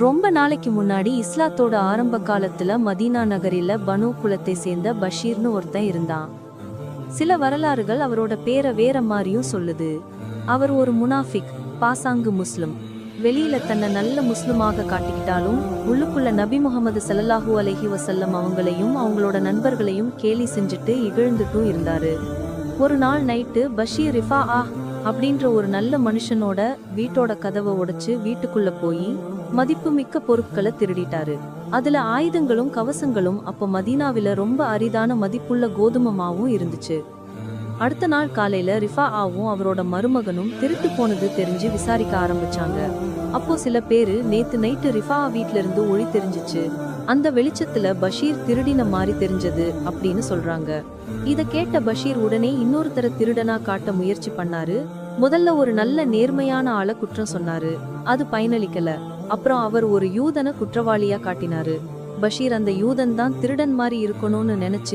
ரொம்ப நாளைக்கு முன்னாடி இஸ்லாத்தோட ஆரம்ப காலத்துல மதீனா நகரில பனு குலத்தை சேர்ந்த பஷீர்னு ஒருத்தன் இருந்தான். சில வரலாறுகள் அவரோட பேரை வேற மாதிரியும் சொல்லுது. அவர் ஒரு முனாஃபிக், பாசாங்கு முஸ்லிம். வெளியில தன்னை நல்ல முஸ்லிமாக காட்டிக்கிட்டாலும் உள்ளுக்குள்ள நபி முகமது ஸல்லல்லாஹு அலைஹி வஸல்லம் அவங்களையும் அவங்களோட நண்பர்களையும் கேலி செஞ்சுட்டு இகழ்ந்துட்டும் இருந்தாரு. ஒரு நாள் நைட்டு பஷீர் ரிஃபாஆ அப்படின்ற ஒரு நல்ல மனுஷனோட வீட்டோட கதவை உடைச்சு வீட்டுக்குள்ள போய் மதிப்புமிக்க பொருட்களை திருடிட்டாரு. அதுல ஆயுதங்களும் கவசங்களும் அப்போ மதீனாவில ரொம்ப அரிதான மதிப்புள்ள கோதுமை மாவும் இருந்துச்சு. அடுத்த நாள் காலையில ரிஃபாஆவும் அவரோட மருமகனும் திருட்டு போனது தெரிஞ்சு விசாரிக்க ஆரம்பிச்சாங்க. அப்போ சில பேரு நேத்து நைட்டு ரிஃபாஆ வீட்ல இருந்து ஒளி தெரிஞ்சிச்சு, அந்த வெளிச்சத்துல பஷீர் திருடின மாதிரி தெரிஞ்சது அப்படின்னு சொல்றாங்க. இத கேட்ட பஷீர் உடனே இன்னொருத்தர திருடனா காட்ட முயற்சி பண்ணாரு. முதல்ல ஒரு நல்ல நேர்மையான ஆளை குற்றம் சொன்னாரு, அது பயனளிக்கல. அப்புறம் அவர் ஒரு யூதனை குற்றவாளியா காட்டினாரு. பஷீர் அந்த யூதன் தான் திருடன் மாதிரி இருக்கணும்னு நினைச்சு